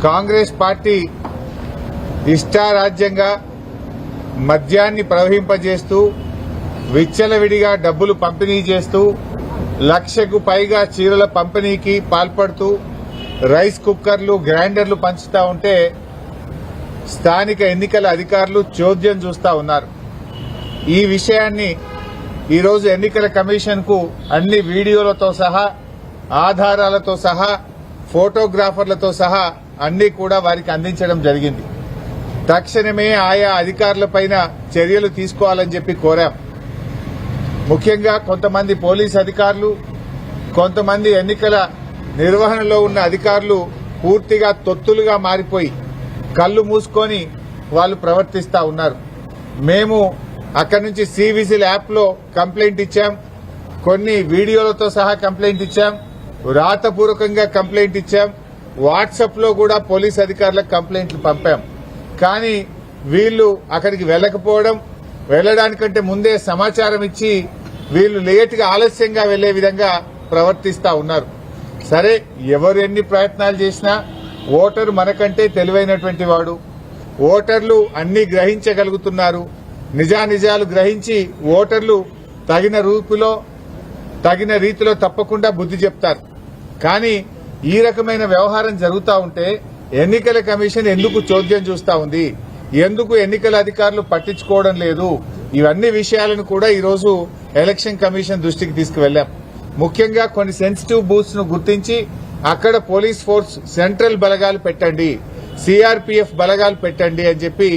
Congress party ఇష్టారాజ్యంగా మద్యాన్ని ప్రవహింపజేస్తూ విచ్చలవిడిగా డబ్బులు పంపిణీ చేస్తూ 1,00,000కు పైగా చీరల పంపిణీకి పాల్పడుతూ రైస్ కుక్కర్లు గ్రైండర్లు పంచుతా ఉంటే స్థానిక ఎన్నికల అధికారులు చోద్యం చూస్తా ఉన్నారు. ఈ విషయాన్ని ఈరోజు ఎన్నికల కమిషన్ కు అన్ని వీడియోలతో సహా ఆధారాలతో సహా ఫోటోగ్రాఫర్లతో సహా అన్ని కూడా వారికి అందించడం జరిగింది. తక్షణమే ఆయా అధికారులపైన చర్యలు తీసుకోవాలని చెప్పి కోరాం. ముఖ్యంగా కొంతమంది పోలీస్ అధికారులు, కొంతమంది ఎన్నికల నిర్వహణలో ఉన్న అధికారులు పూర్తిగా తొత్తులుగా మారిపోయి కళ్లు మూసుకొని వాళ్ళు ప్రవర్తిస్తా ఉన్నారు. మేము అక్కడి నుంచి సివిజిల్ యాప్ లో కంప్లైంట్ ఇచ్చాం, కొన్ని వీడియోలతో సహా కంప్లైంట్ ఇచ్చాం, రాతపూర్వకంగా కంప్లైంట్ ఇచ్చాం, వాట్సాప్ లో కూడా పోలీస్ అధికారులకు కంప్లైంట్లు పంపాం. కానీ వీళ్లు అక్కడికి వెళ్లకపోవడం, వెళ్లడానికంటే ముందే సమాచారం ఇచ్చి వీళ్లు లేటుగా ఆలస్యంగా వెళ్లే విధంగా ప్రవర్తిస్తా ఉన్నారు. సరే, ఎవరు ఎన్ని ప్రయత్నాలు చేసినా ఓటరు మనకంటే తెలివైనటువంటి వాడు. ఓటర్లు అన్ని గ్రహించగలుగుతున్నారు. నిజానిజాలు గ్రహించి ఓటర్లు తగిన రీతిలో తప్పకుండా బుద్ధి చెప్తారు. కానీ ఈ రకమైన వ్యవహారం జరుగుతూ ఉంటే ఎన్నికల కమిషన్ ఎందుకు చోద్యం చూస్తా ఉంది, ఎందుకు ఎన్నికల అధికారులు పట్టించుకోవడం లేదు, ఇవన్నీ విషయాలను కూడా ఈరోజు ఎలక్షన్ కమిషన్ దృష్టికి తీసుకువెళ్లాం. ముఖ్యంగా కొన్ని సెన్సిటివ్ బూత్స్ ను గుర్తించి అక్కడ పోలీస్ ఫోర్స్ సెంట్రల్ బలగాలు పెట్టండి, సిఆర్పీఎఫ్ బలగాలు పెట్టండి అని చెప్పి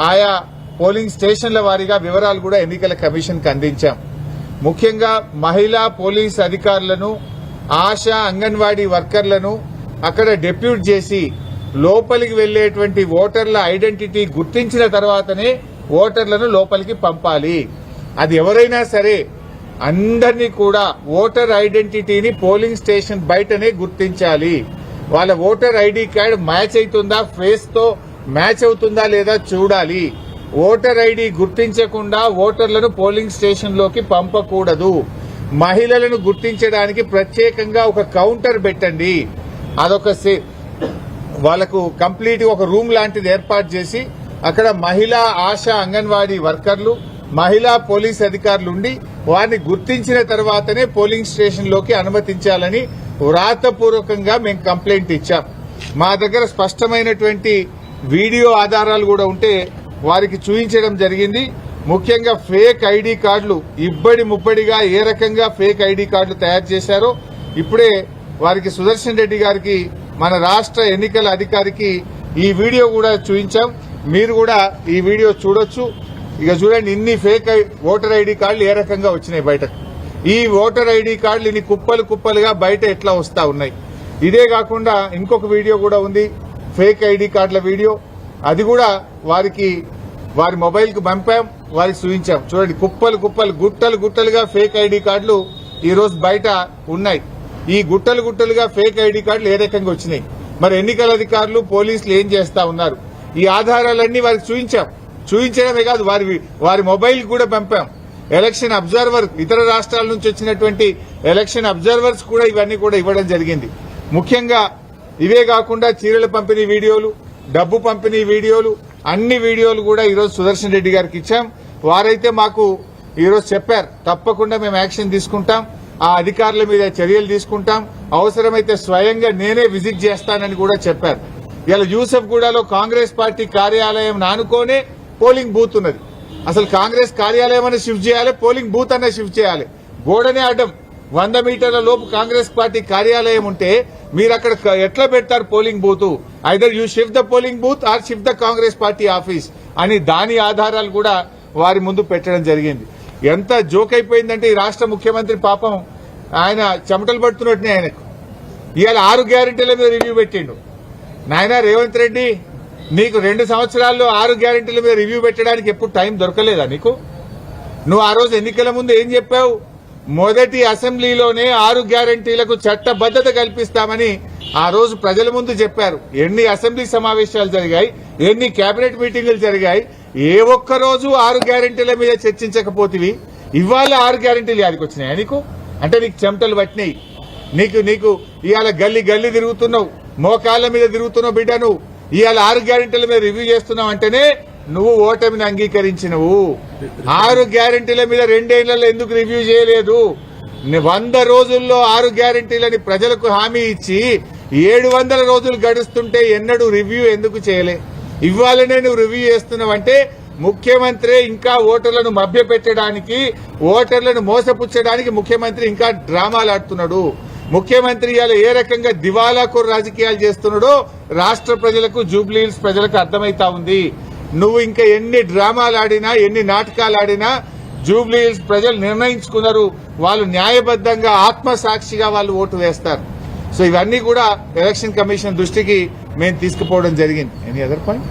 ఆయా పోలింగ్ స్టేషన్ల వారీగా వివరాలు కూడా ఎన్నికల కమిషన్ కు అందించాం. ముఖ్యంగా మహిళా పోలీస్ అధికారులను, ఆశా అంగన్వాడీ వర్కర్లను అక్కడ డెప్యూట్ చేసి లోపలికి వెళ్లేటువంటి ఓటర్ల ఐడెంటిటీ గుర్తించిన తర్వాతనే ఓటర్లను లోపలికి పంపాలి. అది ఎవరైనా సరే అందరినీ కూడా ఓటర్ ఐడెంటిటీని పోలింగ్ స్టేషన్ బయటనే గుర్తించాలి. వాళ్ళ ఓటర్ ఐడి కార్డు మ్యాచ్ అవుతుందా, ఫేస్ తో మ్యాచ్ అవుతుందా లేదా చూడాలి. ఓటర్ ఐడి గుర్తించకుండా ఓటర్లను పోలింగ్ స్టేషన్ లోకి పంపకూడదు. మహిళలను గుర్తించడానికి ప్రత్యేకంగా ఒక కౌంటర్ పెట్టండి. అదొక వాళ్లకు కంప్లీట్ ఒక రూమ్ లాంటిది ఏర్పాటు చేసి అక్కడ మహిళా ఆశా అంగన్వాడీ వర్కర్లు, మహిళా పోలీస్ అధికారులు ఉండి వారిని గుర్తించిన తర్వాతనే పోలింగ్ స్టేషన్ లోకి అనుమతించాలని వ్రాతపూర్వకంగా మేము కంప్లైంట్ ఇచ్చాం. మా దగ్గర స్పష్టమైనటువంటి వీడియో ఆధారాలు కూడా ఉంటే వారికి చూపించడం జరిగింది. ముఖ్యంగా ఫేక్ ఐడి కార్డులు ఇబ్బడి ముబ్బడిగా ఏ రకంగా ఫేక్ ఐడి కార్డులు తయారు చేశారో ఇప్పుడే వారికి సుదర్శన్ రెడ్డి గారికి, మన రాష్ట్ర ఎన్నికల అధికారికి ఈ వీడియో కూడా చూపించాం. మీరు కూడా ఈ వీడియో చూడొచ్చు. ఇక చూడండి, ఇన్ని ఫేక్ ఓటర్ ఐడి కార్డులు ఏ రకంగా వచ్చినాయి బయటకు. ఈ ఓటర్ ఐడి కార్డులు ఇన్ని కుప్పలు కుప్పలుగా బయట ఎట్లా వస్తా ఉన్నాయి. ఇదే కాకుండా ఇంకొక వీడియో కూడా ఉంది, ఫేక్ ఐడి కార్డుల వీడియో. అది కూడా వారి మొబైల్ కు పంపాం, వారికి చూపించాం. చూడండి, కుప్పలు కుప్పలు గుట్టలు గుట్టలుగా ఫేక్ ఐడి కార్డులు ఈ రోజు బయట ఉన్నాయి. ఈ గుట్టలు గుట్టలుగా ఫేక్ ఐడి కార్డులు ఏ రకంగా వచ్చినాయి, మరి ఎన్నికల అధికారులు పోలీసులు ఏం చేస్తా ఉన్నారు, ఈ ఆధారాలన్నీ వారికి చూపించాం. చూపించడమే కాదు, వారి మొబైల్ కూడా పంపాం. ఎలక్షన్ అబ్జర్వర్, ఇతర రాష్ట్రాల నుంచి వచ్చినటువంటి ఎలక్షన్ అబ్జర్వర్స్ కూడా ఇవన్నీ కూడా ఇవ్వడం జరిగింది. ముఖ్యంగా ఇవే కాకుండా చీరల పంపిణీ వీడియోలు, డబ్బు పంపిణీ వీడియోలు, అన్ని వీడియోలు కూడా ఈరోజు సుదర్శన్ రెడ్డి గారికి ఇచ్చాం. వారైతే మాకు ఈరోజు చెప్పారు, తప్పకుండా మేము యాక్షన్ తీసుకుంటాం, ఆ అధికారుల మీద చర్యలు తీసుకుంటాం, అవసరమైతే స్వయంగా నేనే విజిట్ చేస్తానని కూడా చెప్పారు. ఇలా యూసఫ్గూడలో కాంగ్రెస్ పార్టీ కార్యాలయం నానుకోనే పోలింగ్ బూత్ ఉన్నది. అసలు కాంగ్రెస్ కార్యాలయం అనే షిఫ్ట్ చేయాలి, పోలింగ్ బూత్ అనే షిఫ్ట్ చేయాలి. గోడనే అడ్డం 100 మీటర్ల లోపు కాంగ్రెస్ పార్టీ కార్యాలయం ఉంటే మీరు అక్కడ ఎట్లా పెడతారు polling booth? Either you shift the polling booth are shift the Congress party office అని దాని ఆధారాలు కూడా వారి ముందు పెట్టడం జరిగింది. ఎంత జోక్ అయిపోయిందంటే ఈ రాష్ట్ర ముఖ్యమంత్రి పాపం ఆయన చెమటలు పడుతున్నట్టునే ఆయనకు ఇవాళ 6 గ్యారెంటీల మీద రివ్యూ పెట్టిండు. నాయనా రేవంత్ రెడ్డి, నీకు 2 సంవత్సరాల్లో 6 గ్యారెంటీల మీద రివ్యూ పెట్టడానికి ఎప్పుడు టైం దొరకలేదా నీకు? నువ్వు ఆ రోజు ఎన్నికల ముందు ఏం చెప్పావు? మొదటి అసెంబ్లీలోనే 6 గ్యారెంటీలకు చట్టబద్దత కల్పిస్తామని ఆ రోజు ప్రజల ముందు చెప్పారు. ఎన్ని అసెంబ్లీ సమావేశాలు జరిగాయి, ఎన్ని కేబినెట్ మీటింగులు జరిగాయి, ఏ ఒక్క రోజు 6 గ్యారెంటీల మీద చర్చించకపోతివి. ఇవాళ 6 గ్యారెంటీలు యాడికి వచ్చినాయా నీకు? అంటే నీకు చెమటలు పట్టినాయి. నీకు ఇవాళ గల్లీ గల్లీ తిరుగుతున్నావు, మోకాళ్ళ మీద తిరుగుతున్న బిడ్డను ఇవాళ 6 గ్యారెంటీల మీద రివ్యూ చేస్తున్నావు అంటేనే నువ్వు ఓటమిని అంగీకరించినవు. 6 గ్యారెంటీల మీద 2 ఏళ్లలో ఎందుకు రివ్యూ చేయలేదు? 100 రోజుల్లో 6 గ్యారెంటీలని ప్రజలకు హామీ ఇచ్చి 700 రోజులు గడుస్తుంటే ఎన్నడూ రివ్యూ ఎందుకు చేయలే? ఇవ్వాలనే నువ్వు రివ్యూ చేస్తున్నావంటే ముఖ్యమంత్రి ఇంకా ఓటర్లను మభ్యపెట్టడానికి, ఓటర్లను మోసపుచ్చడానికి ముఖ్యమంత్రి ఇంకా డ్రామాలు ఆడుతున్నాడు. ముఖ్యమంత్రి ఇవాళ ఏ రకంగా దివాలాకోరు రాజకీయాలు చేస్తున్నాడో రాష్ట్ర ప్రజలకు, జూబ్లీ హిల్స్ ప్రజలకు అర్థమైతా ఉంది. నువ్వు ఇంకా ఎన్ని డ్రామాలు ఆడినా, ఎన్ని నాటకాలు ఆడినా జూబ్లీ హిల్స్ ప్రజలు నిర్ణయించుకున్నారు. వాళ్ళు న్యాయబద్దంగా ఆత్మసాక్షిగా వాళ్ళు ఓటు వేస్తారు. సో ఇవన్నీ కూడా ఎలక్షన్ కమిషన్ దృష్టికి మేము తీసుకుపోవడం జరిగింది. Any other point?